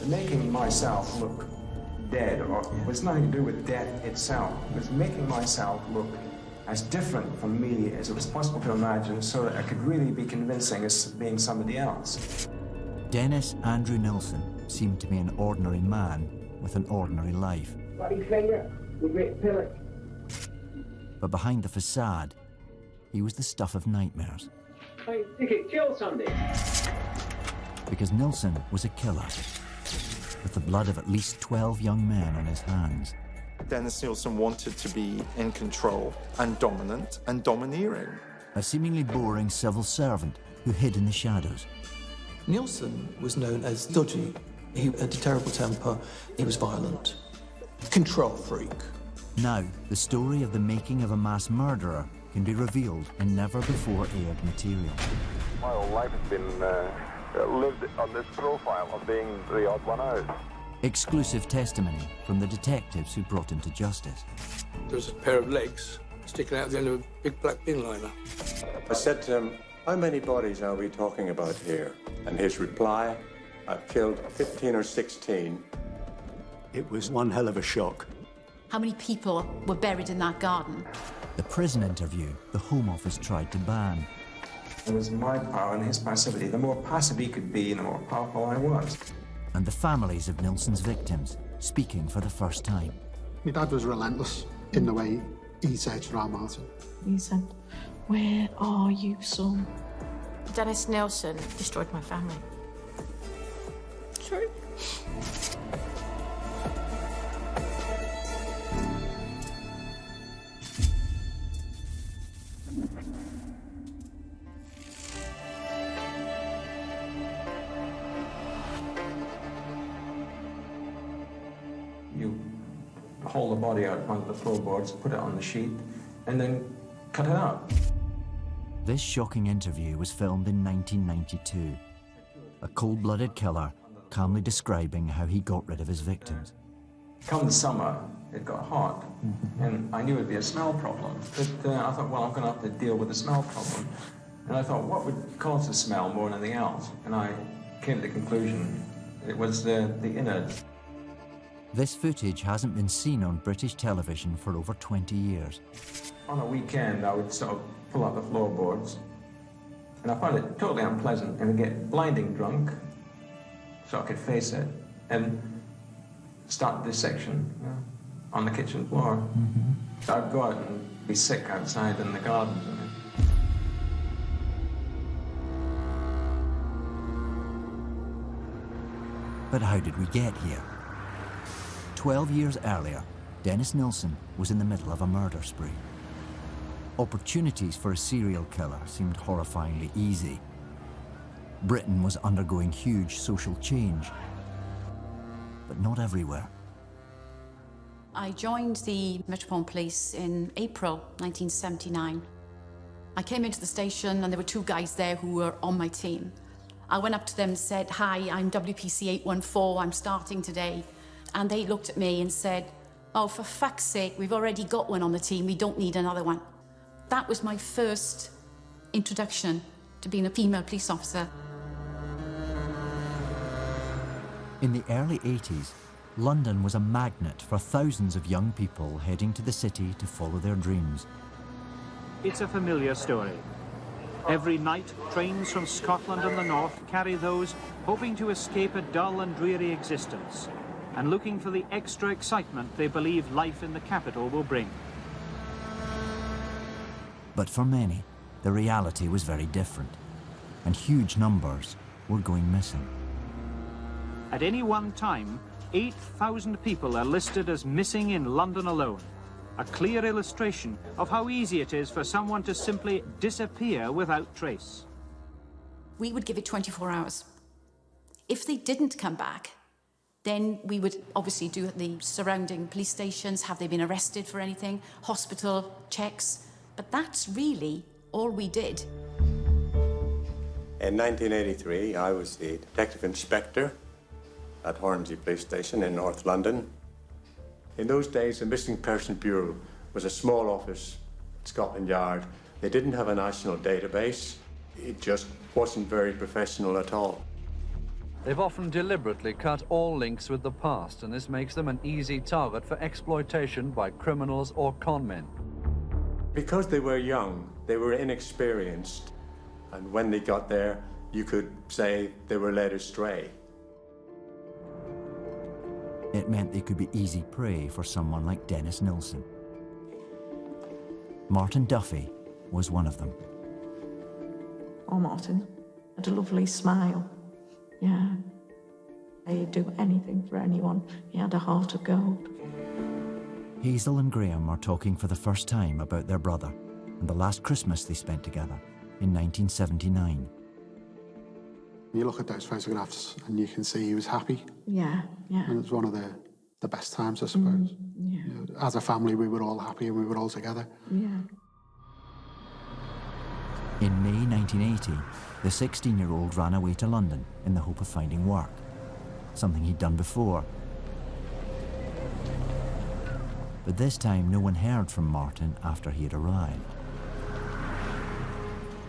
Making myself look dead, or it was nothing to do with death itself. It was making myself look as different from me as it was possible to imagine, so that I could really be convincing as being somebody else. Dennis Andrew Nilsen seemed to be an ordinary man with an ordinary life. Bloody finger, you great pillar. But behind the facade, he was the stuff of nightmares. I think it killed somebody. Because Nilsen was a killer, with the blood of at least 12 young men on his hands. Dennis Nilsen wanted to be in control and dominant and domineering. A seemingly boring civil servant who hid in the shadows. Nilsen was known as dodgy. He had a terrible temper. He was violent. Control freak. Now, the story of the making of a mass murderer can be revealed in never-before-aired material. My whole life has been lived on this profile of being the odd one out. Exclusive testimony from the detectives who brought him to justice. There was a pair of legs sticking out the end of a big black bin liner. I said to him, "How many bodies are we talking about here?" And his reply, "I've killed 15 or 16. It was one hell of a shock. How many people were buried in that garden? The prison interview the Home Office tried to ban. It was my power and his passivity. The more passive he could be, the more powerful I was. And the families of Nilsen's victims speaking for the first time. My dad was relentless in the way he searched around Martin. He said, "Where are you, son?" Dennis Nilsen destroyed my family. True. You hold the body out onto the floorboards, put it on the sheet, and then cut it out. This shocking interview was filmed in 1992. A cold-blooded killer calmly describing how he got rid of his victims. Come the summer, it got hot, and I knew it'd be a smell problem. But I thought, well, I'm going to have to deal with the smell problem. And I thought, what would cause the smell more than anything else? And I came to the conclusion it was the innards. This footage hasn't been seen on British television for over 20 years. On a weekend, I would sort of pull out the floorboards, and I found it totally unpleasant, and I'd get blinding drunk, so I could face it, and start dissection on the kitchen floor. So I'd go out and be sick outside in the gardens. But how did we get here? 12 years earlier, Dennis Nilsen was in the middle of a murder spree. Opportunities for a serial killer seemed horrifyingly easy. Britain was undergoing huge social change, but not everywhere. I joined the Metropolitan Police in April 1979. I came into the station and there were two guys there who were on my team. I went up to them and said, "Hi, I'm WPC 814, I'm starting today." And they looked at me and said, "Oh, for fuck's sake, we've already got one on the team, we don't need another one." That was my first introduction to being a female police officer. In the early 80s, London was a magnet for thousands of young people heading to the city to follow their dreams. It's a familiar story. Every night, trains from Scotland and the north carry those hoping to escape a dull and dreary existence and looking for the extra excitement they believe life in the capital will bring. But for many, the reality was very different, and huge numbers were going missing. At any one time, 8,000 people are listed as missing in London alone, a clear illustration of how easy it is for someone to simply disappear without trace. We would give it 24 hours. If they didn't come back, then we would obviously do the surrounding police stations, have they been arrested for anything, hospital checks, but that's really all we did. In 1983, I was the detective inspector at Hornsey Police Station in North London. In those days, the Missing Person Bureau was a small office at Scotland Yard. They didn't have a national database. It just wasn't very professional at all. They've often deliberately cut all links with the past, and this makes them an easy target for exploitation by criminals or conmen. Because they were young, they were inexperienced, and when they got there, you could say they were led astray. It meant they could be easy prey for someone like Dennis Nilsen. Martin Duffy was one of them. Oh, Martin had a lovely smile. Yeah. He'd do anything for anyone. He had a heart of gold. Hazel and Graham are talking for the first time about their brother and the last Christmas they spent together in 1979. You look at those photographs and you can see he was happy. Yeah, yeah. And it was one of the best times, I suppose. Yeah. You know, as a family, we were all happy and we were all together. Yeah. In May 1980, the 16-year-old ran away to London in the hope of finding work, something he'd done before. But this time, no one heard from Martin after he had arrived.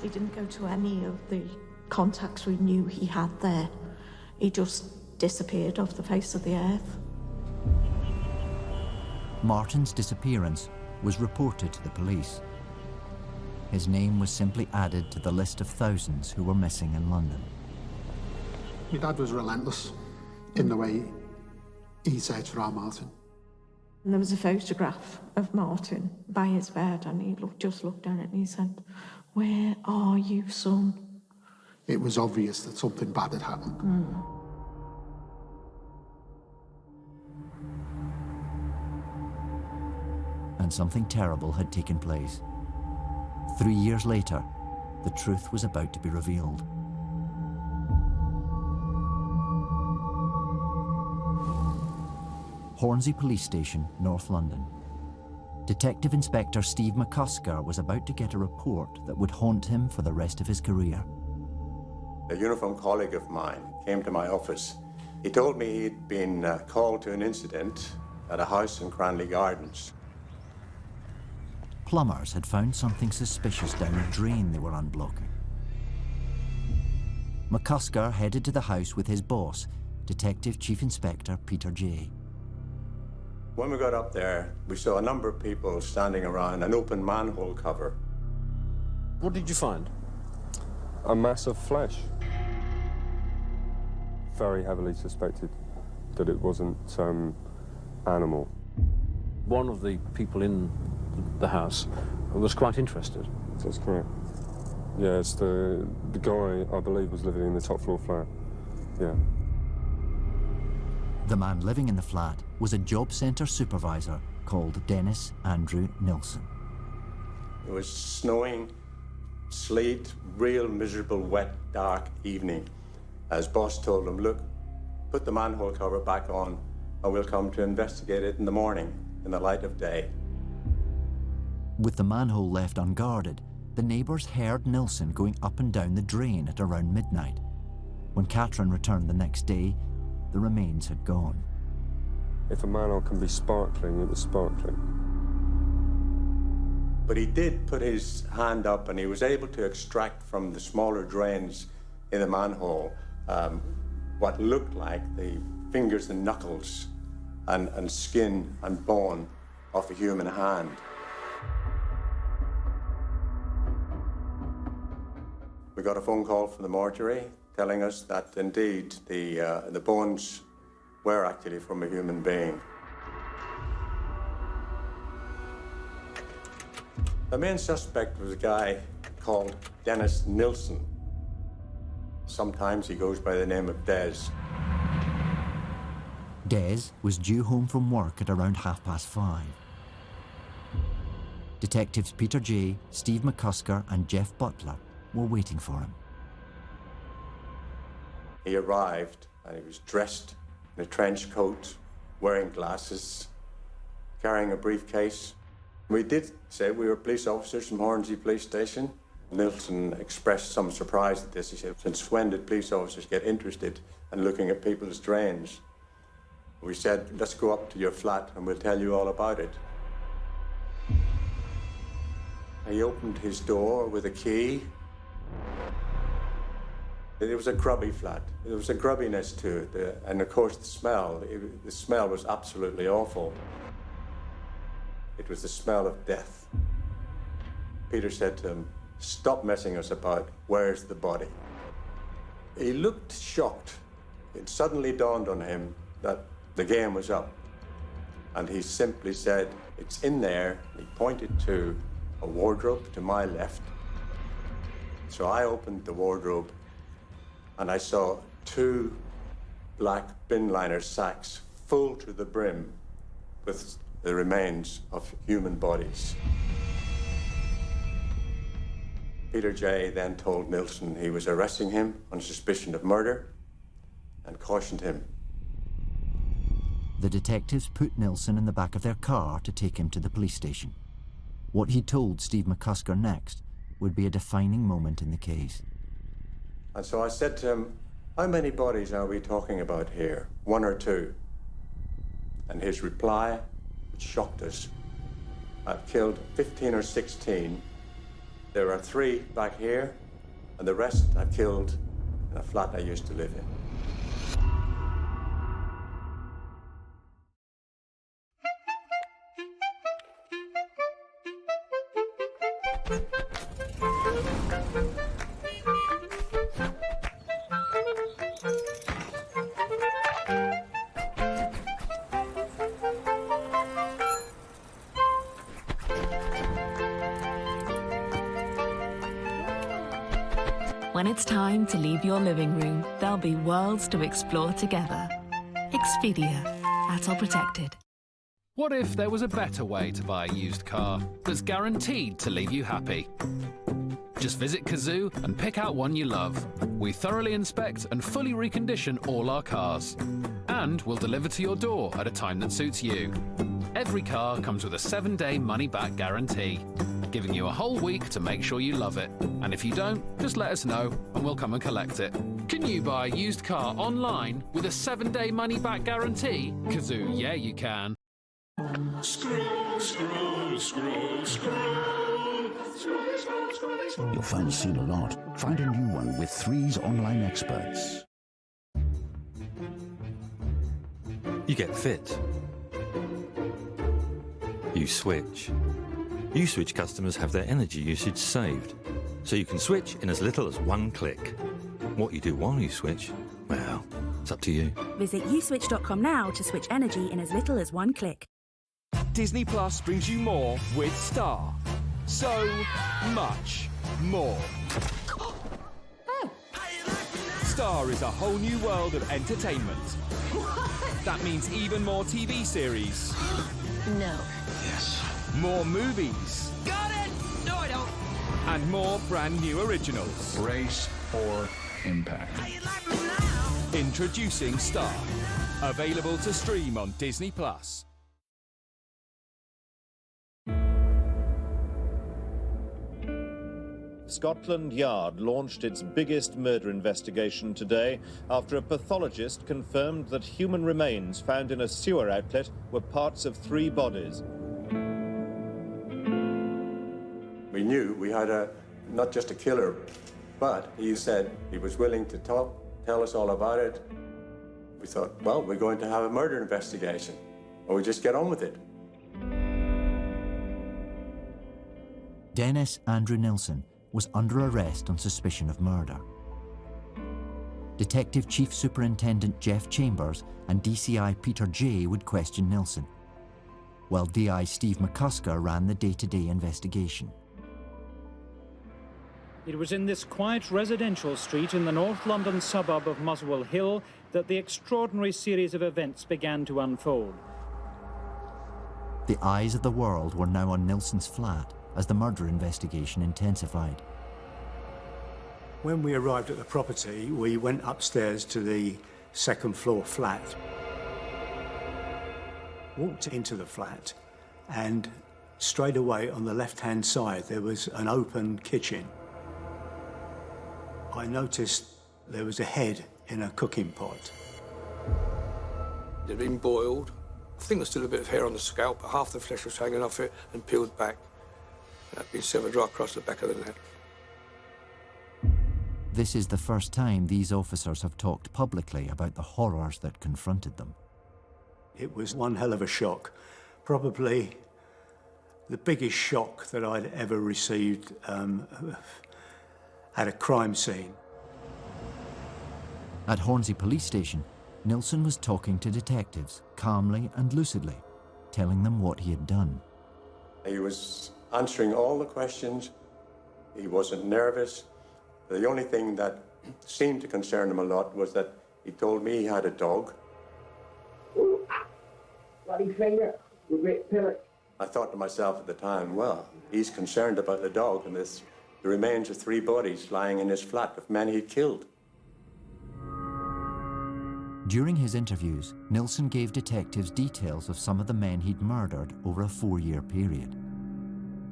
He didn't go to any of the contacts we knew he had there. He just disappeared off the face of the earth. Martin's disappearance was reported to the police. His name was simply added to the list of thousands who were missing in London. My dad was relentless in the way he searched for our Martin. And there was a photograph of Martin by his bed, and he just looked at it and he said, "Where are you, son?" It was obvious that something bad had happened. And something terrible had taken place. 3 years later, the truth was about to be revealed. Hornsey Police Station, North London. Detective Inspector Steve McCusker was about to get a report that would haunt him for the rest of his career. A uniformed colleague of mine came to my office. He told me he'd been called to an incident at a house in Cranley Gardens. Plumbers had found something suspicious down a drain they were unblocking. McCusker headed to the house with his boss, Detective Chief Inspector Peter J. When we got up there, we saw a number of people standing around an open manhole cover. What did you find? A mass of flesh. Very heavily suspected that it wasn't animal. One of the people in the house was quite interested. That's correct. Yeah, it's the guy, I believe, was living in the top floor flat. Yeah. The man living in the flat was a job centre supervisor called Dennis Andrew Nilsen. It was snowing, sleet, real miserable, wet, dark evening. As boss told him, "Look, put the manhole cover back on and we'll come to investigate it in the morning, in the light of day." With the manhole left unguarded, the neighbours heard Nilsen going up and down the drain at around midnight. When Catherine returned the next day, the remains had gone. If a manhole can be sparkling, it was sparkling. But he did put his hand up and he was able to extract from the smaller drains in the manhole what looked like the fingers and knuckles and skin and bone of a human hand. We got a phone call from the mortuary telling us that indeed the bones were actually from a human being. The main suspect was a guy called Dennis Nilsen. Sometimes he goes by the name of Des. Des was due home from work at around 5:30. Detectives Peter J., Steve McCusker and Jeff Butler were waiting for him. He arrived and he was dressed in a trench coat, wearing glasses, carrying a briefcase. We did say we were police officers from Hornsey Police Station. Nilsen expressed some surprise at this. He said, "Since when did police officers get interested in looking at people's drains?" We said, "Let's go up to your flat and we'll tell you all about it." He opened his door with a key. It was a grubby flat. There was a grubbiness to it, and of course the smell was absolutely awful. It was the smell of death. Peter said to him, "Stop messing us about, where's the body?" He looked shocked. It suddenly dawned on him that the game was up. And he simply said, "It's in there." He pointed to a wardrobe to my left. So I opened the wardrobe and I saw 2 black bin liner sacks full to the brim with the remains of human bodies. Peter J. then told Nilsen he was arresting him on suspicion of murder and cautioned him. The detectives put Nilsen in the back of their car to take him to the police station. What he told Steve McCusker next would be a defining moment in the case. And so I said to him, "How many bodies are we talking about here? 1 or 2? And his reply, which shocked us, "I've killed 15 or 16. There are 3 back here, and the rest I killed in a flat I used to live in." When it's time to leave your living room, there'll be worlds to explore together. Expedia. That's all protected. What if there was a better way to buy a used car that's guaranteed to leave you happy? Just visit Kazoo and pick out one you love. We thoroughly inspect and fully recondition all our cars. And we'll deliver to your door at a time that suits you. Every car comes with a 7-day money-back guarantee, giving you a whole week to make sure you love it. And if you don't, just let us know and we'll come and collect it. Can you buy a used car online with a 7-day money-back guarantee? Kazoo, yeah you can. Scroll, scroll, scroll, scroll. Your phone's seen a lot. Find a new one with 3's online experts. You get fit. You switch. U-Switch customers have their energy usage saved, so you can switch in as little as 1 click. What you do while you switch, well, it's up to you. Visit uswitch.com now to switch energy in as little as 1 click. Disney Plus brings you more with Star. So much more. Star is a whole new world of entertainment. That means even more TV series. No. Yes. More movies. Got it! No, I don't. And more brand new originals. Brace for impact. Introducing Star. Available to stream on Disney Plus. Scotland Yard launched its biggest murder investigation today after a pathologist confirmed that human remains found in a sewer outlet were parts of 3 bodies. We knew we had not just a killer, but he said he was willing to tell us all about it. We thought, well, we're going to have a murder investigation, or we just get on with it. Dennis Andrew Nilsen was under arrest on suspicion of murder. Detective Chief Superintendent Jeff Chambers and DCI Peter J. would question Nilsen, while DI Steve McCusker ran the day-to-day investigation. It was in this quiet residential street in the North London suburb of Muswell Hill that the extraordinary series of events began to unfold. The eyes of the world were now on Nilsen's flat as the murder investigation intensified. When we arrived at the property, we went upstairs to the 2nd floor flat. Walked into the flat, and straight away on the left-hand side there was an open kitchen. I noticed there was a head in a cooking pot. It had been boiled. I think there's still a bit of hair on the scalp, but half the flesh was hanging off it and peeled back. It had been severed right across the back of the neck. This is the first time these officers have talked publicly about the horrors that confronted them. It was one hell of a shock. Probably the biggest shock that I'd ever received at a crime scene. At Hornsey Police Station, Nilsen was talking to detectives, calmly and lucidly, telling them what he had done. He was answering all the questions. He wasn't nervous. The only thing that seemed to concern him a lot was that he told me he had a dog. Bloody finger, you great pillar. I thought to myself at the time, well, he's concerned about the dog and the remains of 3 bodies lying in his flat of men he'd killed. During his interviews, Nilsen gave detectives details of some of the men he'd murdered over a 4-year period.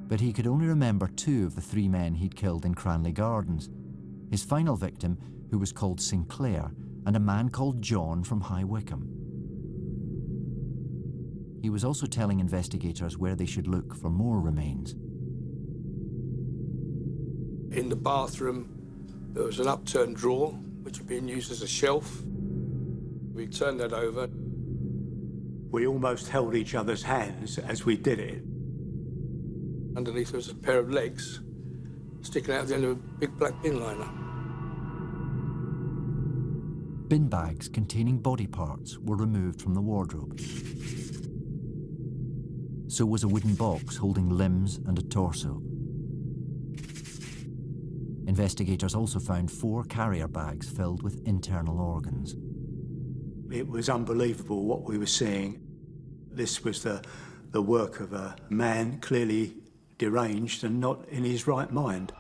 But he could only remember 2 of the 3 men he'd killed in Cranley Gardens, his final victim, who was called Sinclair, and a man called John from High Wycombe. He was also telling investigators where they should look for more remains. In the bathroom, there was an upturned drawer, which had been used as a shelf. We turned that over. We almost held each other's hands as we did it. Underneath there was a pair of legs sticking out at the end of a big black bin liner. Bin bags containing body parts were removed from the wardrobe. So was a wooden box holding limbs and a torso. Investigators also found 4 carrier bags filled with internal organs. It was unbelievable what we were seeing. This was the work of a man clearly deranged and not in his right mind.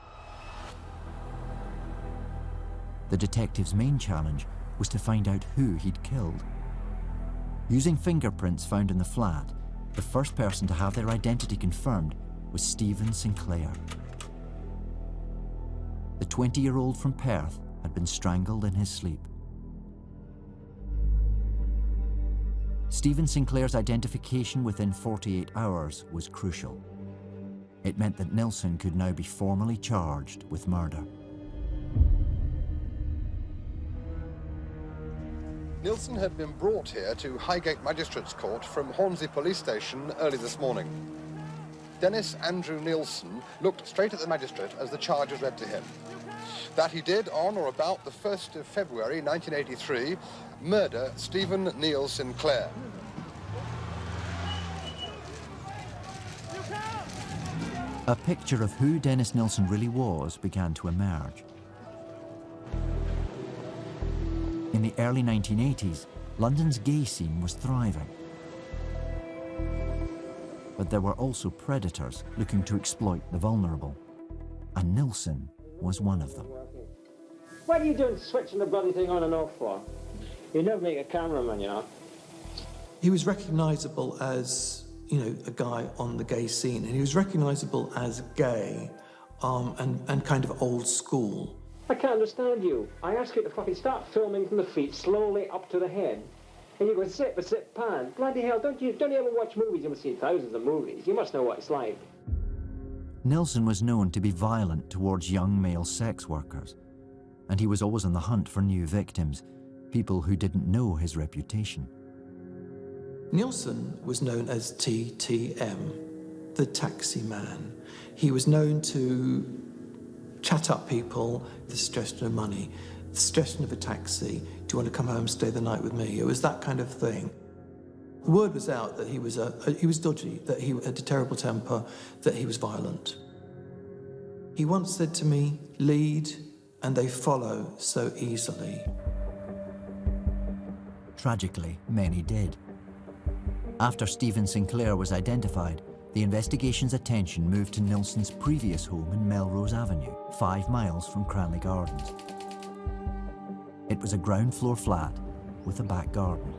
The detective's main challenge was to find out who he'd killed. Using fingerprints found in the flat, the first person to have their identity confirmed was Stephen Sinclair. The 20-year-old from Perth had been strangled in his sleep. Stephen Sinclair's identification within 48 hours was crucial. It meant that Nilsen could now be formally charged with murder. Nilsen had been brought here to Highgate Magistrates Court from Hornsey Police Station early this morning. Dennis Andrew Nilsen looked straight at the magistrate as the charge was read to him. That he did, on or about the 1st of February 1983, murder Stephen Neil Sinclair. A picture of who Dennis Nilsen really was began to emerge. In the early 1980s, London's gay scene was thriving. But there were also predators looking to exploit the vulnerable. And Nilsen was one of them. What are you doing switching the bloody thing on and off for? You never make a cameraman, you know. He was recognisable as, you know, a guy on the gay scene, and he was recognisable as gay and kind of old school. I can't understand you. I ask you to fucking start filming from the feet slowly up to the head. And you go sit, pan. Bloody hell, don't you ever watch movies? You must see thousands of movies. You must know what it's like. Nilsen was known to be violent towards young male sex workers, and he was always on the hunt for new victims, people who didn't know his reputation. Nilsen was known as TTM, the taxi man. He was known to chat up people, the suggestion of money, the suggestion of a taxi, do you want to come home and stay the night with me? It was that kind of thing. The word was out that he was dodgy, that he had a terrible temper, that he was violent. He once said to me, lead and they follow so easily. Tragically, many did. After Stephen Sinclair was identified, the investigation's attention moved to Nilsen's previous home in Melrose Avenue, 5 miles from Cranley Gardens. It was a ground-floor flat with a back garden.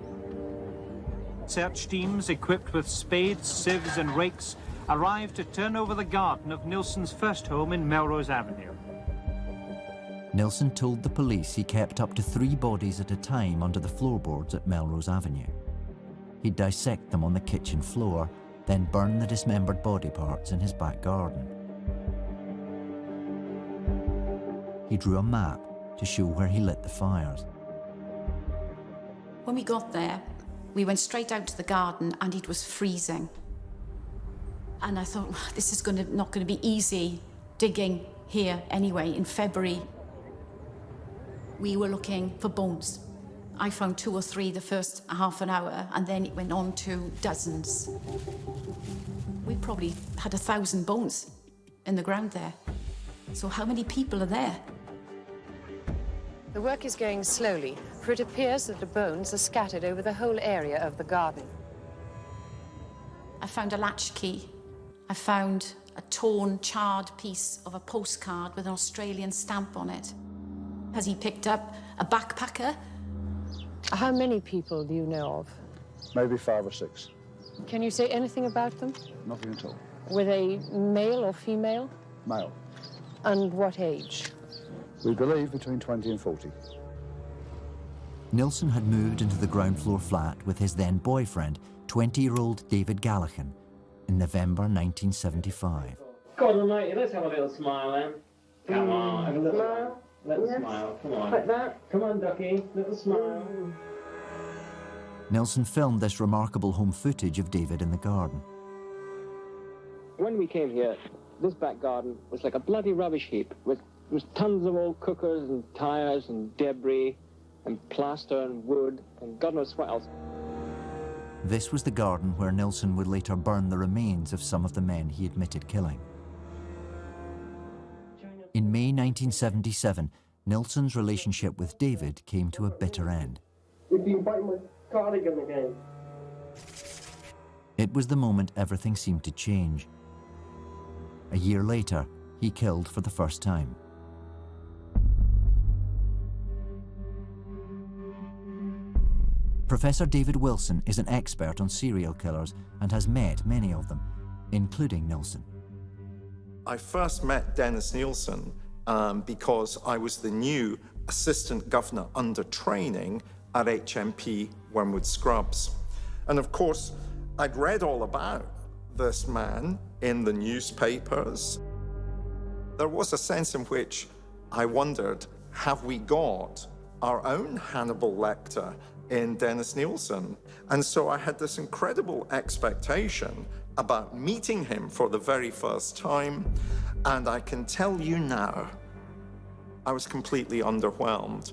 Search teams equipped with spades, sieves and rakes arrived to turn over the garden of Nilsen's first home in Melrose Avenue. Nilsen told the police he kept up to 3 bodies at a time under the floorboards at Melrose Avenue. He'd dissect them on the kitchen floor, then burn the dismembered body parts in his back garden. He drew a map to show where he lit the fires. When we got there, we went straight out to the garden and it was freezing. And I thought, this is not going to be easy digging here anyway in February. We were looking for bones. I found 2 or 3 the first half an hour, and then it went on to dozens. We probably had 1,000 bones in the ground there. So how many people are there? The work is going slowly, for it appears that the bones are scattered over the whole area of the garden. I found a latchkey. I found a torn, charred piece of a postcard with an Australian stamp on it. Has he picked up a backpacker? How many people do you know of? Maybe 5 or 6. Can you say anything about them? Nothing at all. Were they male or female? Male. And what age? We believe between 20 and 40. Nilsen had moved into the ground floor flat with his then boyfriend, 20-year-old David Gallahan, in November 1975. God almighty, let's have a little smile then. Come on, have a little smile. Little smile, come on. Like that. Come on, ducky, little smile. Nilsen filmed this remarkable home footage of David in the garden. When we came here, this back garden was like a bloody rubbish heap with tons of old cookers and tyres and debris and plaster and wood and God knows what else. This was the garden where Nilsen would later burn the remains of some of the men he admitted killing. In May 1977, Nilsen's relationship with David came to a bitter end. You've been biting my cardigan again. It was the moment everything seemed to change. A year later, he killed for the first time. Professor David Wilson is an expert on serial killers and has met many of them, including Nilsen. I first met Dennis Nilsen because I was the new assistant governor under training at HMP Wormwood Scrubs. And of course, I'd read all about this man in the newspapers. There was a sense in which I wondered, have we got our own Hannibal Lecter in Dennis Nilsen? And so I had this incredible expectation about meeting him for the very first time, and I can tell you now, I was completely underwhelmed.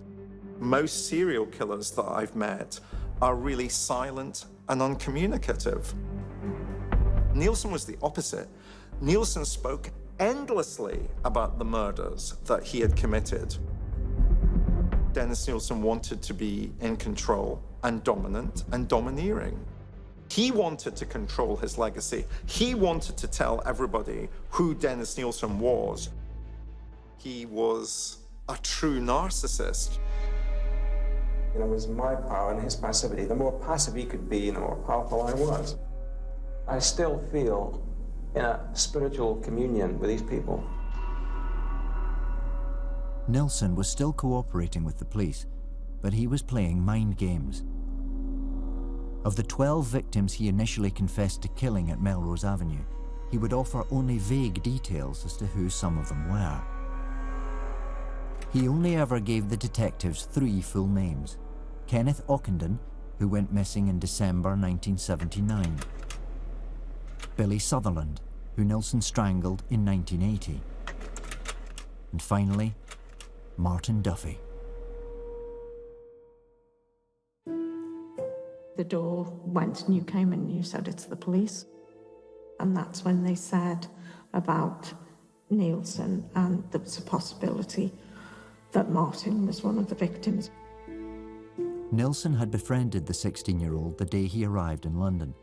Most serial killers that I've met are really silent and uncommunicative. Nilsen was the opposite. Nilsen spoke endlessly about the murders that he had committed. Dennis Nilsen wanted to be in control and dominant and domineering. He wanted to control his legacy. He wanted to tell everybody who Dennis Nilsen was. He was a true narcissist. It was my power and his passivity. The more passive he could be, the more powerful I was. I still feel in a spiritual communion with these people. Nilsen was still cooperating with the police, but he was playing mind games. Of the 12 victims he initially confessed to killing at Melrose Avenue, he would offer only vague details as to who some of them were. He only ever gave the detectives 3 full names: Kenneth Ockenden, who went missing in December 1979, Billy Sutherland, who Nilsen strangled in 1980, and finally, Martin Duffy. The door went and you came and you said it's the police. And that's when they said about Nilsen, and there was a possibility that Martin was one of the victims. Nilsen had befriended the 16-year-old the day he arrived in London.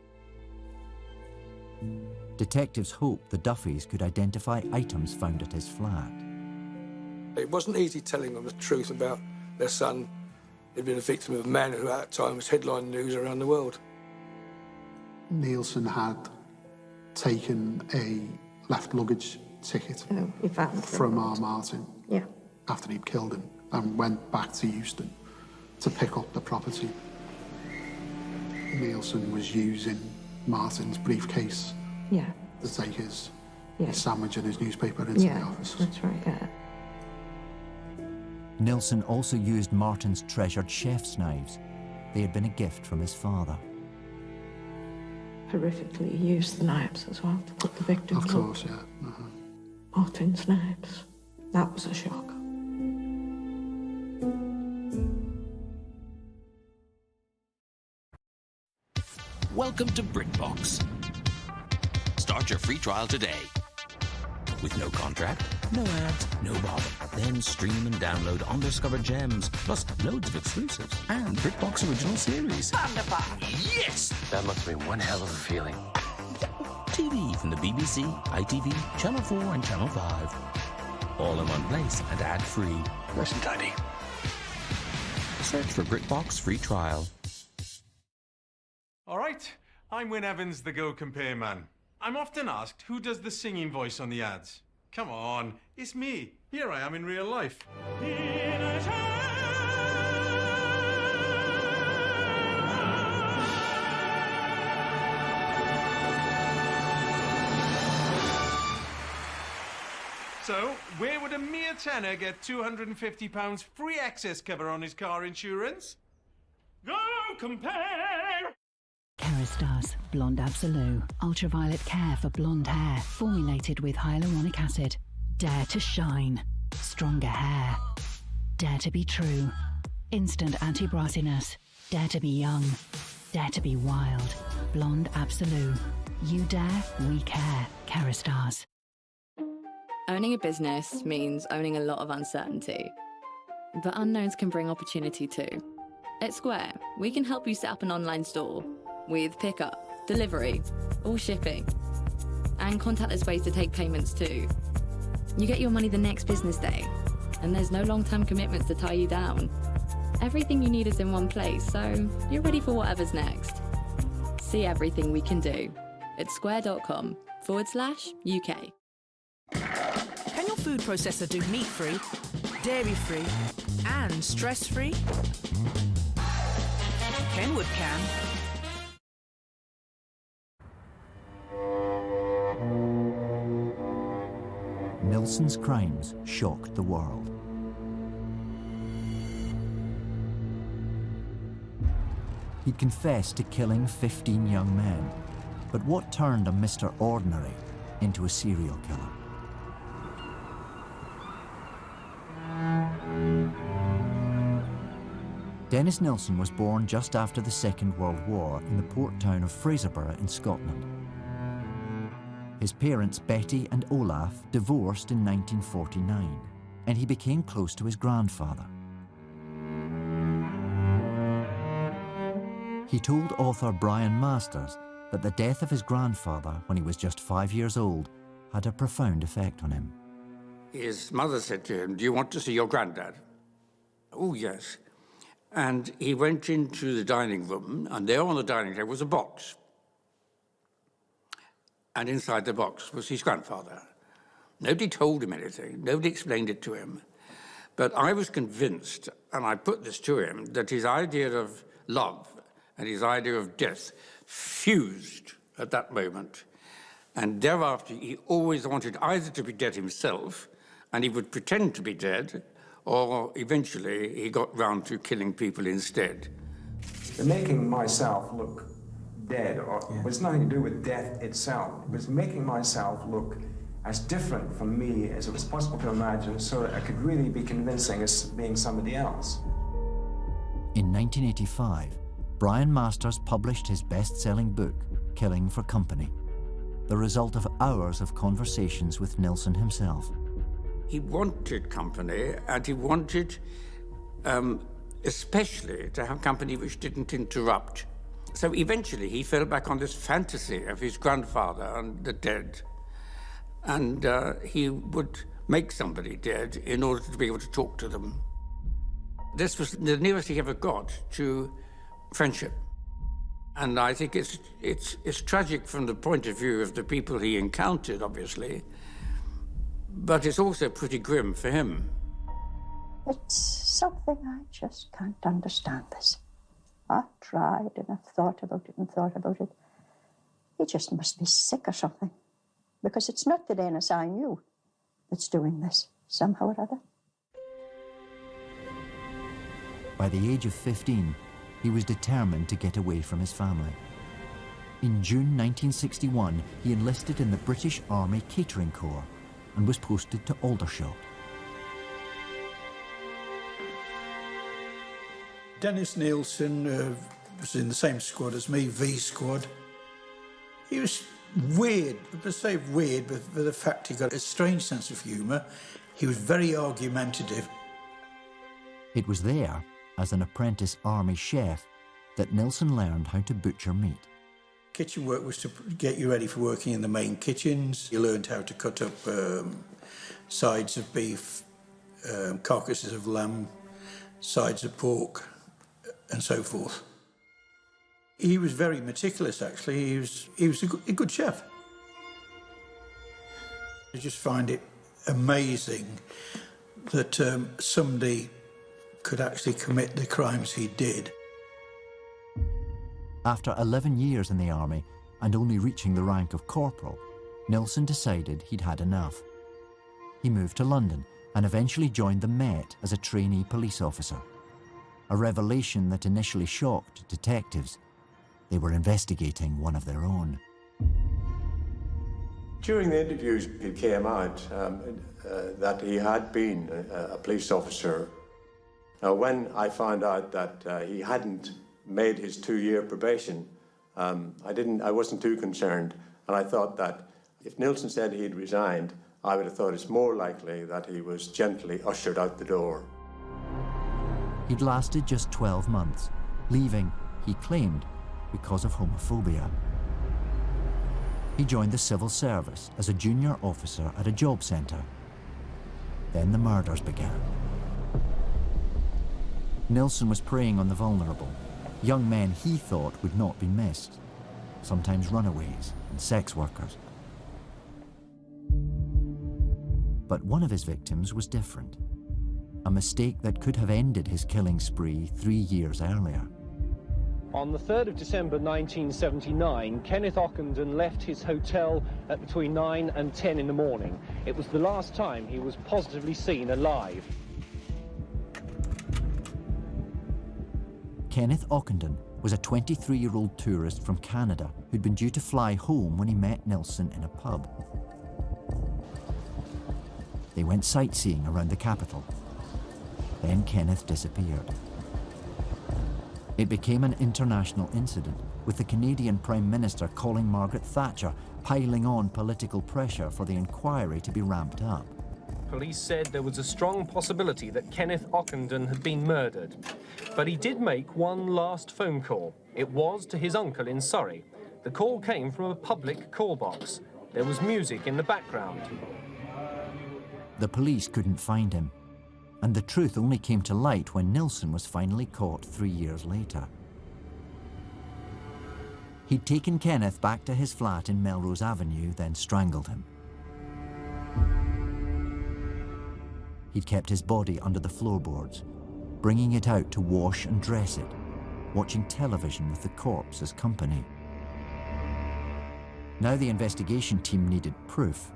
Detectives hoped the Duffys could identify items found at his flat. It wasn't easy telling them the truth about their son. He'd been a victim of a man who at that time was headline news around the world. Nilsen had taken a left luggage ticket from our Martin after he'd killed him and went back to Euston to pick up the property. Nilsen was using Martin's briefcase to take his sandwich and his newspaper into the office. That's right, Nilsen also used Martin's treasured chef's knives. They had been a gift from his father. Horrifically, he used the knives as well to put the victims Of course, up. yeah. Martin's knives. That was a shock. Welcome to BritBox. Start your free trial today. With no contract, no ads, no bother. Then stream and download undiscovered gems, plus loads of exclusives and BritBox original series. Yes! That must have been one hell of a feeling. TV from the BBC, ITV, Channel 4 and Channel 5. All in one place and ad-free. Nice and tidy. Search for BritBox free trial. All right, I'm Wyn Evans, the Go Compare man. I'm often asked who does the singing voice on the ads. Come on, it's me. Here I am in real life. So, where would a mere tenner get £250 free excess cover on his car insurance? Go Compare! Kerastase Blonde Absolute. Ultraviolet care for blonde hair. Formulated with hyaluronic acid. Dare to shine. Stronger hair. Dare to be true. Instant anti-brassiness. Dare to be young. Dare to be wild. Blonde Absolute. You dare, we care. Kerastase. Owning a business means owning a lot of uncertainty. But unknowns can bring opportunity too. At Square, we can help you set up an online store with pickup, delivery, all shipping, and contactless ways to take payments too. You get your money the next business day, and there's no long-term commitments to tie you down. Everything you need is in one place, so you're ready for whatever's next. See everything we can do at square.com/UK. Can your food processor do meat-free, dairy-free, and stress-free? Kenwood can. Nilsen's crimes shocked the world. He'd confessed to killing 15 young men, but what turned a Mr. Ordinary into a serial killer? Dennis Nilsen was born just after the Second World War in the port town of Fraserburgh in Scotland. His parents, Betty and Olaf, divorced in 1949, and he became close to his grandfather. He told author Brian Masters that the death of his grandfather when he was just 5 years old had a profound effect on him. His mother said to him, "Do you want to see your granddad?" "Oh, yes." And he went into the dining room, and there on the dining table was a box. And inside the box was his grandfather. Nobody told him anything. Nobody explained it to him. But I was convinced, and I put this to him, that his idea of love and his idea of death fused at that moment. And thereafter, he always wanted either to be dead himself, and he would pretend to be dead, or eventually he got round to killing people instead. Making myself look dead was nothing to do with death itself. It was making myself look as different from me as it was possible to imagine, so that I could really be convincing as being somebody else. In 1985, Brian Masters published his best-selling book, Killing for Company, the result of hours of conversations with Nilsen himself. He wanted company, and he wanted especially to have company which didn't interrupt. So eventually he fell back on this fantasy of his grandfather and the dead. And he would make somebody dead in order to be able to talk to them. This was the nearest he ever got to friendship. And I think it's tragic from the point of view of the people he encountered, obviously, but it's also pretty grim for him. It's something I just can't understand this. I've tried and I've thought about it and thought about it. He just must be sick or something. Because it's not the Dennis I knew that's doing this, somehow or other. By the age of 15, he was determined to get away from his family. In June 1961, he enlisted in the British Army Catering Corps and was posted to Aldershot. Dennis Nilsen was in the same squad as me, V squad. He was weird, I say weird, but for the fact he got a strange sense of humour. He was very argumentative. It was there, as an apprentice army chef, that Nilsen learned how to butcher meat. Kitchen work was to get you ready for working in the main kitchens. You learned how to cut up sides of beef, carcasses of lamb, sides of pork, and so forth. He was very meticulous, actually. He was a good chef. I just find it amazing that somebody could actually commit the crimes he did. After 11 years in the army and only reaching the rank of corporal, Nilsen decided he'd had enough. He moved to London and eventually joined the Met as a trainee police officer. A revelation that initially shocked detectives. They were investigating one of their own. During the interviews, it came out that he had been a police officer. Now, when I found out that he hadn't made his 2-year probation, I wasn't too concerned, and I thought that if Nilsen said he'd resigned, I would have thought it's more likely that he was gently ushered out the door. He'd lasted just 12 months, leaving, he claimed, because of homophobia. He joined the civil service as a junior officer at a job centre. Then the murders began. Nilsen was preying on the vulnerable, young men he thought would not be missed, sometimes runaways and sex workers. But one of his victims was different, a mistake that could have ended his killing spree 3 years earlier. On the 3rd of December 1979, Kenneth Ockenden left his hotel at between 9 and 10 in the morning. It was the last time he was positively seen alive. Kenneth Ockenden was a 23-year-old tourist from Canada who'd been due to fly home when he met Nilsen in a pub. They went sightseeing around the capital. Then Kenneth disappeared. It became an international incident, with the Canadian Prime Minister calling Margaret Thatcher, piling on political pressure for the inquiry to be ramped up. Police said there was a strong possibility that Kenneth Ockenden had been murdered. But he did make one last phone call. It was to his uncle in Surrey. The call came from a public call box. There was music in the background. The police couldn't find him, and the truth only came to light when Nilsen was finally caught 3 years later. He'd taken Kenneth back to his flat in Melrose Avenue, then strangled him. He'd kept his body under the floorboards, bringing it out to wash and dress it, watching television with the corpse as company. Now the investigation team needed proof,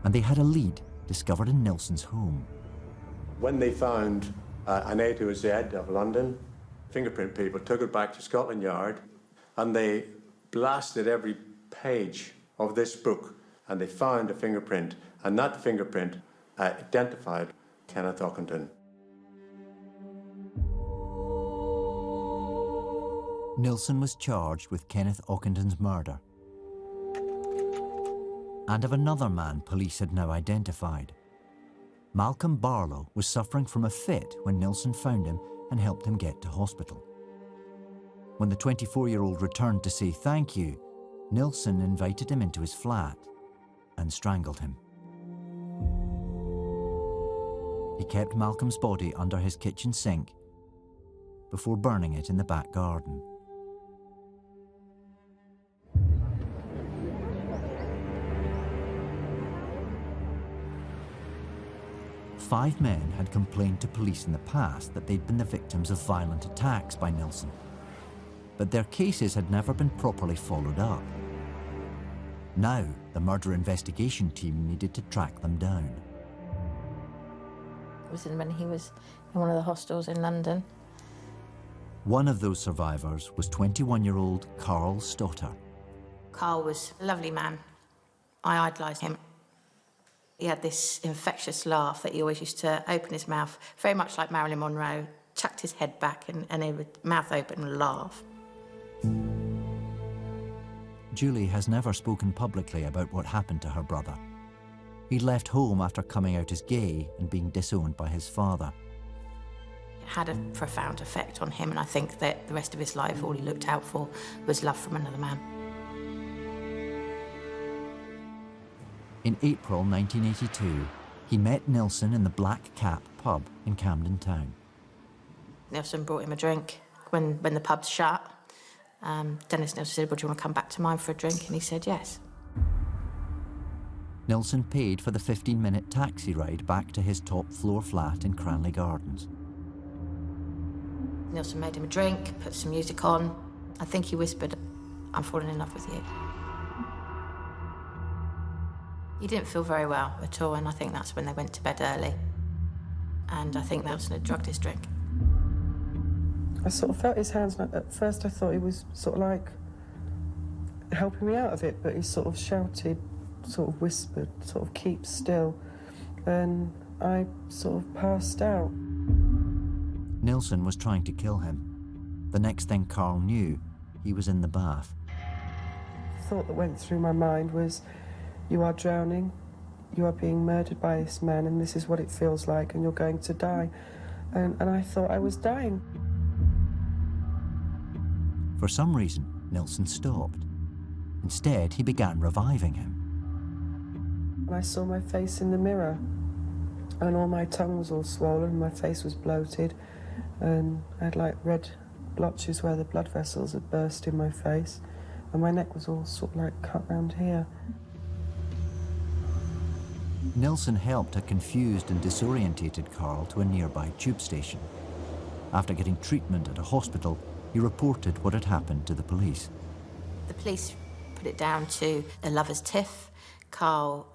and they had a lead discovered in Nilsen's home. When they found an A to a Z of London, fingerprint people took it back to Scotland Yard and they blasted every page of this book and they found a fingerprint, and that fingerprint identified Kenneth Ockenden. Nilsen was charged with Kenneth Ockenden's murder and of another man police had now identified. Malcolm Barlow was suffering from a fit when Nilsen found him and helped him get to hospital. When the 24-year-old returned to say thank you, Nilsen invited him into his flat and strangled him. He kept Malcolm's body under his kitchen sink before burning it in the back garden. Five men had complained to police in the past that they'd been the victims of violent attacks by Nilsen, but their cases had never been properly followed up. Now, the murder investigation team needed to track them down. It was when he was in one of the hostels in London. One of those survivors was 21-year-old Carl Stotter. Carl was a lovely man. I idolised him. He had this infectious laugh that he always used to open his mouth, very much like Marilyn Monroe, chucked his head back and he would mouth open and laugh. Julie has never spoken publicly about what happened to her brother. He left home after coming out as gay and being disowned by his father. It had a profound effect on him, and I think that the rest of his life, all he looked out for was love from another man. In April 1982, he met Nilsen in the Black Cap pub in Camden Town. Nilsen brought him a drink when the pub's shut. Dennis Nilsen said, well, do you want to come back to mine for a drink? And he said yes. Nilsen paid for the 15-minute taxi ride back to his top-floor flat in Cranley Gardens. Nilsen made him a drink, put some music on. I think he whispered, I'm falling in love with you. He didn't feel very well at all, and I think that's when they went to bed early. And I think Nilsen had drugged his drink. I sort of felt his hands, at first I thought he was sort of like helping me out of it, but he sort of shouted, sort of whispered, sort of keep still, and I sort of passed out. Nilsen was trying to kill him. The next thing Carl knew, he was in the bath. The thought that went through my mind was, you are drowning, you are being murdered by this man, and this is what it feels like, and you're going to die. And I thought I was dying. For some reason, Nilsen stopped. Instead, he began reviving him. And I saw my face in the mirror, and all my tongue was all swollen, my face was bloated, and I had like red blotches where the blood vessels had burst in my face, and my neck was all sort of like cut round here. Nilsen helped a confused and disorientated Carl to a nearby tube station. After getting treatment at a hospital, he reported what had happened to the police. The police put it down to a lover's tiff. Carl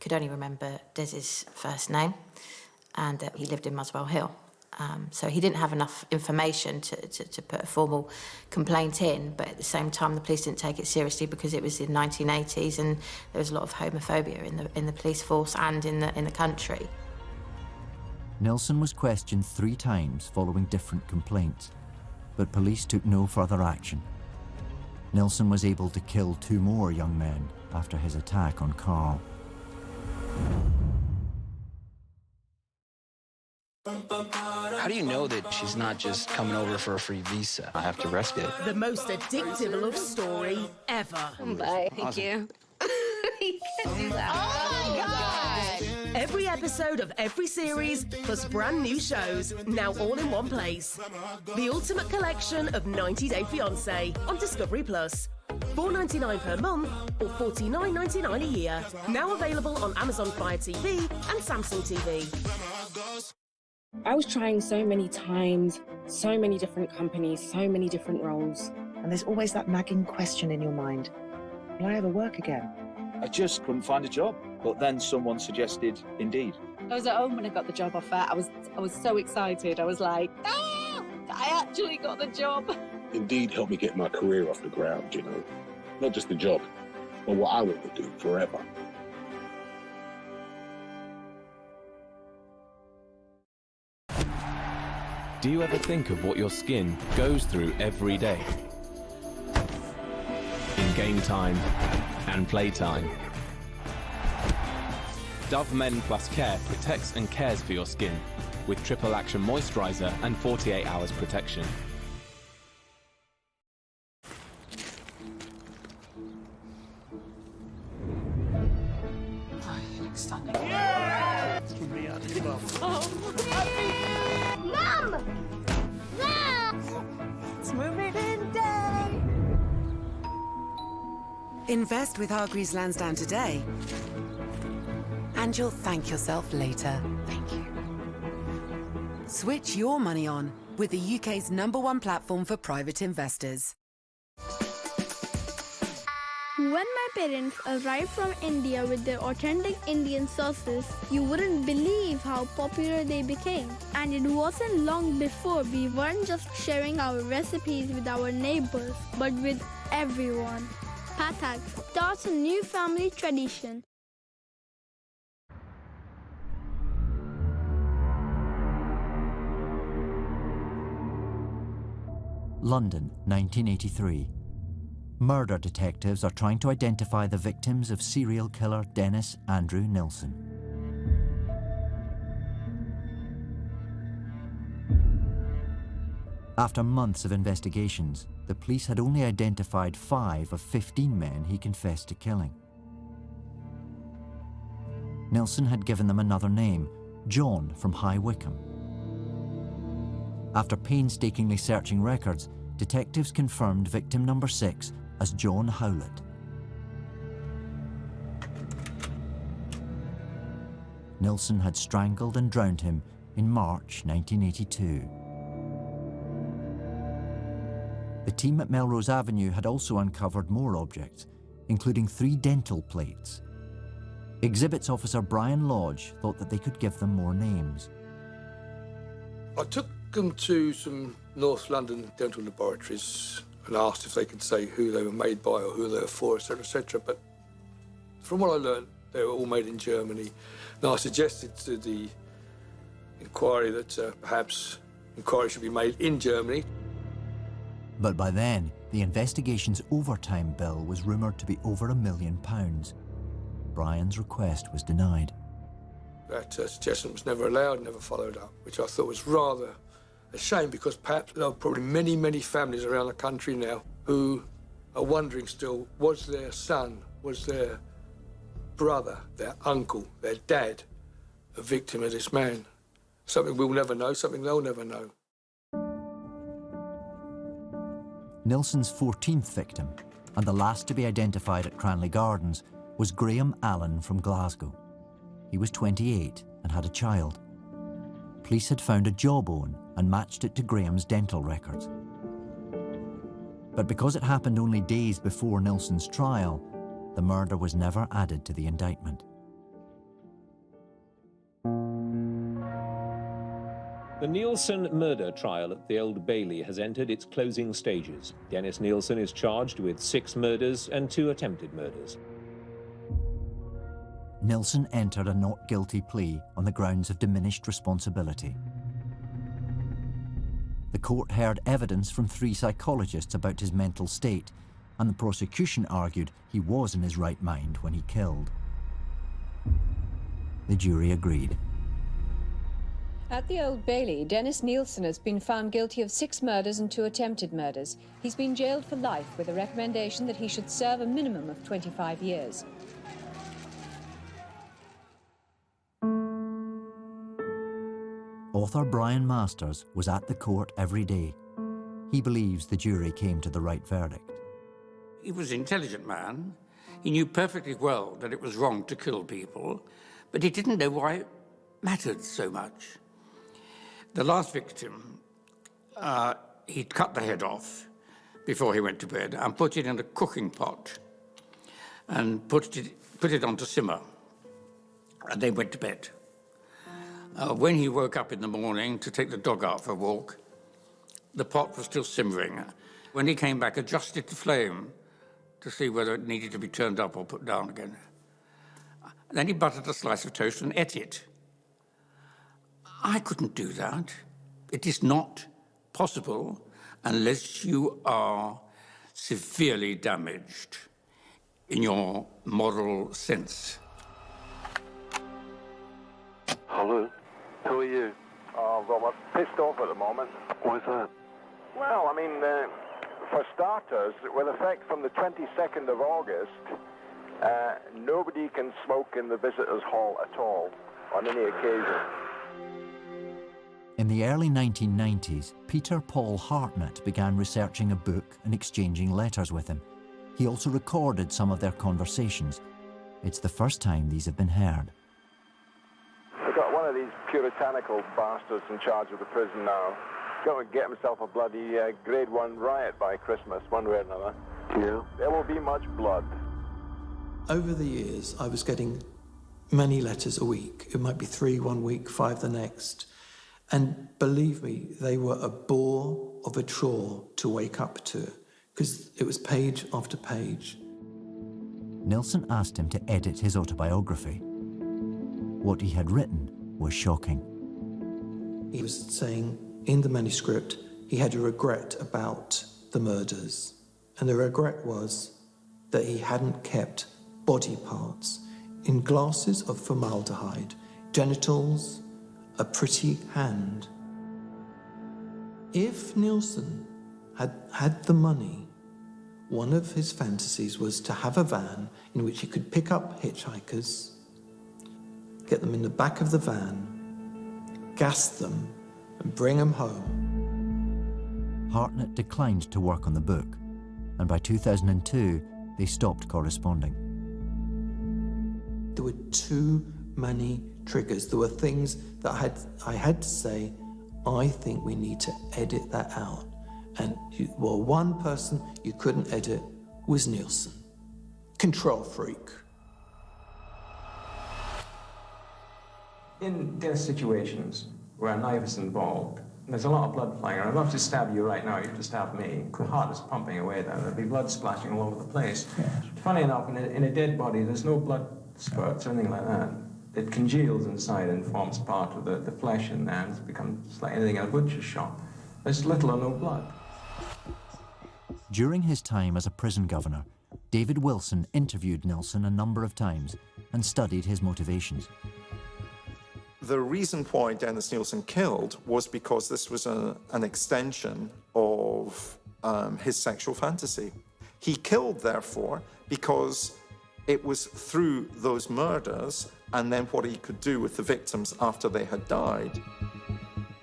could only remember Des's first name, and that he lived in Muswell Hill. So he didn't have enough information to put a formal complaint in, but at the same time the police didn't take it seriously because it was the 1980s and there was a lot of homophobia in the police force and in the country. Nilsen was questioned 3 times following different complaints, but police took no further action. Nilsen was able to kill 2 more young men after his attack on Carl. How do you know that she's not just coming over for a free visa? I have to risk it. The most addictive love story ever. Bye. Thank you. You can do that. Oh my God! Every episode of every series, plus brand new shows, now all in one place. The ultimate collection of 90 Day Fiancé on Discovery Plus. $4.99 per month or $49.99 a year. Now available on Amazon Fire TV and Samsung TV. I was trying so many times, so many different companies, so many different roles. And there's always that nagging question in your mind. Will I ever work again? I just couldn't find a job, but then someone suggested Indeed. I was at home when I got the job offer. I was so excited. I was like, ah, I actually got the job. Indeed helped me get my career off the ground, you know. Not just the job, but what I want to do forever. Do you ever think of what your skin goes through every day? In game time and playtime. Dove Men Plus Care protects and cares for your skin with triple action moisturizer and 48 hours protection. Mum! It's moving in day! Invest with Hargreaves Lansdown today, and you'll thank yourself later. Thank you. Switch your money on with the UK's #1 platform for private investors. When my parents arrived from India with their authentic Indian sauces, you wouldn't believe how popular they became. And it wasn't long before we weren't just sharing our recipes with our neighbors, but with everyone. Patak starts a new family tradition. London, 1983. Murder detectives are trying to identify the victims of serial killer Dennis Andrew Nilsen. After months of investigations, the police had only identified 5 of 15 men he confessed to killing. Nilsen had given them another name, John from High Wycombe. After painstakingly searching records, detectives confirmed victim number 6 as John Howlett. Nilsen had strangled and drowned him in March 1982. The team at Melrose Avenue had also uncovered more objects, including 3 dental plates. Exhibits officer Brian Lodge thought that they could give them more names. I took them to some North London dental laboratories and asked if they could say who they were made by or who they were for, etc., etc. But from what I learned, they were all made in Germany. Now, I suggested to the inquiry that perhaps inquiry should be made in Germany. But by then, the investigation's overtime bill was rumoured to be over £1 million. Brian's request was denied. That suggestion was never allowed, never followed up, which I thought was rather a shame, because perhaps there are probably many, many families around the country now who are wondering still, was their son, was their brother, their uncle, their dad a victim of this man? Something we'll never know, something they'll never know. Nilsen's 14th victim, and the last to be identified at Cranley Gardens, was Graham Allen from Glasgow. He was 28 and had a child. Police had found a jawbone and matched it to Graham's dental records. But because it happened only days before Nilsen's trial, the murder was never added to the indictment. The Nilsen murder trial at the Old Bailey has entered its closing stages. Dennis Nilsen is charged with 6 murders and 2 attempted murders. Nilsen entered a not guilty plea on the grounds of diminished responsibility. The court heard evidence from 3 psychologists about his mental state, and the prosecution argued he was in his right mind when he killed. The jury agreed. At the Old Bailey, Dennis Nilsen has been found guilty of 6 murders and 2 attempted murders. He's been jailed for life with a recommendation that he should serve a minimum of 25 years. Author Brian Masters was at the court every day. He believes the jury came to the right verdict. He was an intelligent man. He knew perfectly well that it was wrong to kill people, but he didn't know why it mattered so much. The last victim, he'd cut the head off before he went to bed and put it in a cooking pot and put it on to simmer, and they went to bed. When he woke up in the morning to take the dog out for a walk, the pot was still simmering. When he came back, adjusted the flame to see whether it needed to be turned up or put down again. Then he buttered a slice of toast and ate it. I couldn't do that. It is not possible unless you are severely damaged in your moral sense. Hello, who are you? Oh, Robert, pissed off at the moment. Why's that? Well, I mean, for starters, with effect from the 22nd of August, nobody can smoke in the visitors' hall at all, on any occasion. In the early 1990s, Peter Paul Hartnett began researching a book and exchanging letters with him. He also recorded some of their conversations. It's the first time these have been heard. We've got one of these puritanical bastards in charge of the prison now. Going to get himself a bloody grade 1 riot by Christmas, one way or another. Yeah. There will be much blood. Over the years, I was getting many letters a week. It might be 3 one week, 5 the next. And believe me, they were a bore of a chore to wake up to, because it was page after page. Nilsen asked him to edit his autobiography. What he had written was shocking. He was saying in the manuscript he had a regret about the murders. And the regret was that he hadn't kept body parts in glasses of formaldehyde, genitals, a pretty hand. If Nilsen had had the money, one of his fantasies was to have a van in which he could pick up hitchhikers, get them in the back of the van, gas them, and bring them home. Hartnett declined to work on the book, and by 2002, they stopped corresponding. There were too many triggers. There were things that I had to say, I think we need to edit that out. And one person you couldn't edit was Nilsen. Control freak. In death situations where a knife is involved, there's a lot of blood flying around. I'd love to stab you right now. You have to stab me. The heart is pumping away there. There'll be blood splashing all over the place. Yes. Funny enough, in a dead body, there's no blood spurts or anything like that. It congeals inside and forms part of the flesh in there, and it becomes like anything in a butcher's shop. There's little or no blood. During his time as a prison governor, David Wilson interviewed Nilsen a number of times and studied his motivations. The reason why Dennis Nilsen killed was because this was an extension of his sexual fantasy. He killed, therefore, because it was through those murders and then what he could do with the victims after they had died.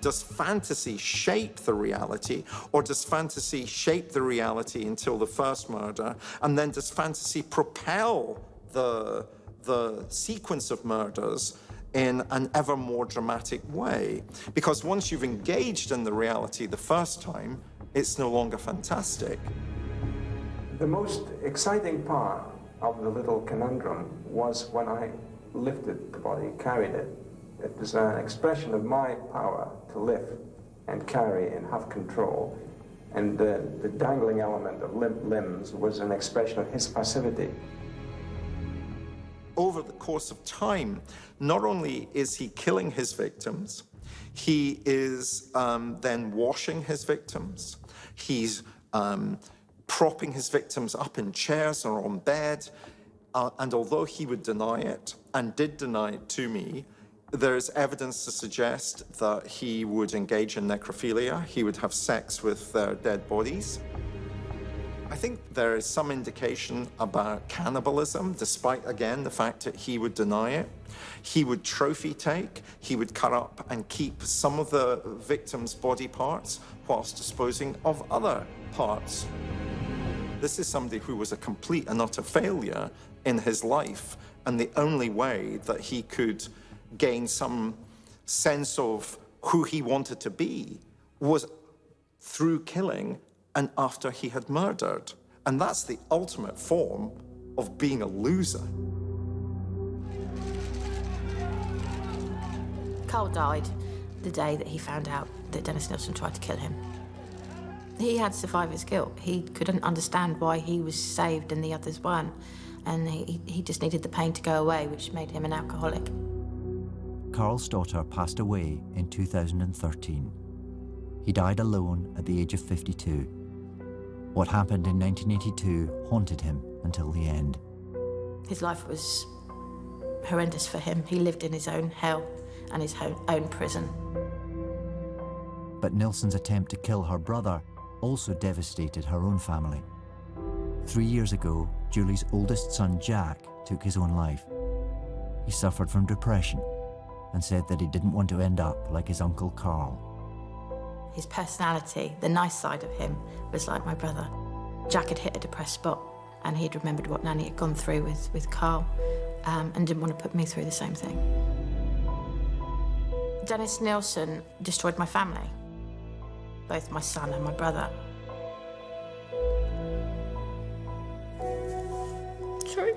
Does fantasy shape the reality, or does fantasy shape the reality until the first murder, and then does fantasy propel the sequence of murders in an ever more dramatic way? Because once you've engaged in the reality the first time, it's no longer fantastic. The most exciting part of the little conundrum was when I lifted the body, carried it. It was an expression of my power to lift and carry and have control. And the dangling element of limp limbs was an expression of his passivity. Over the course of time, not only is he killing his victims, he is then washing his victims. He's propping his victims up in chairs or on bed. And although he would deny it, and did deny it to me, there's evidence to suggest that he would engage in necrophilia. He would have sex with their dead bodies. I think there is some indication about cannibalism, despite, again, the fact that he would deny it. He would trophy take. He would cut up and keep some of the victims' body parts whilst disposing of other parts. This is somebody who was a complete and utter failure in his life, and the only way that he could gain some sense of who he wanted to be was through killing and after he had murdered. And that's the ultimate form of being a loser. Carl died the day that he found out that Dennis Nilsen tried to kill him. He had survivor's guilt. He couldn't understand why he was saved and the others weren't. And he just needed the pain to go away, which made him an alcoholic. Carl Stotter passed away in 2013. He died alone at the age of 52. What happened in 1982 haunted him until the end. His life was horrendous for him. He lived in his own hell and his own prison. But Nilsen's attempt to kill her brother also devastated her own family. 3 years ago, Julie's oldest son, Jack, took his own life. He suffered from depression and said that he didn't want to end up like his uncle Carl. His personality, the nice side of him, was like my brother. Jack had hit a depressed spot, and he'd remembered what Nanny had gone through with Carl, and didn't want to put me through the same thing. Dennis Nilsen destroyed my family, both my son and my brother. Sorry.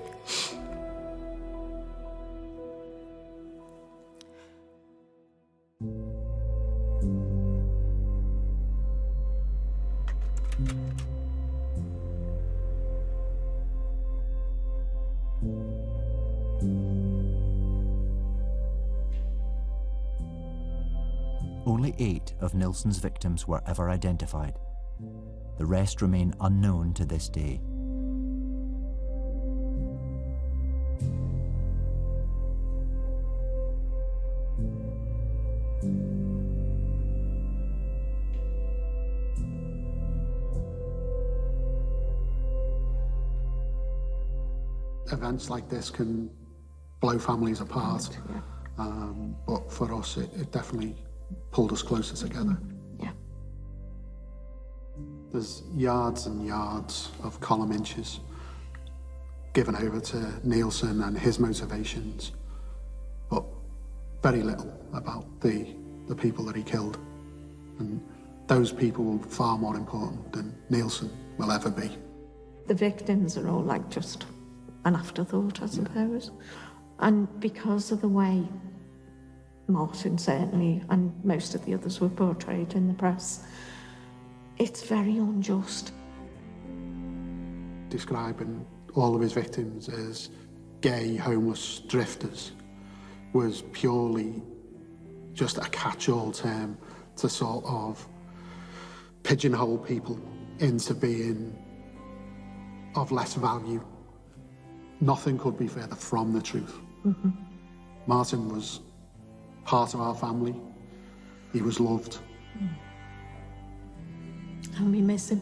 Only 8 of Nilsen's victims were ever identified. The rest remain unknown to this day. Events like this can blow families apart, but for us it definitely pulled us closer together. Yeah. There's yards and yards of column inches given over to Nilsen and his motivations, but very little about the people that he killed. And those people were far more important than Nilsen will ever be. The victims are all like just an afterthought, I suppose. And because of the way Martin certainly, and most of the others were portrayed in the press, it's very unjust. Describing all of his victims as gay, homeless drifters was purely just a catch-all term to sort of pigeonhole people into being of less value. Nothing could be further from the truth. Mm-hmm. Martin was part of our family. He was loved. And we miss him.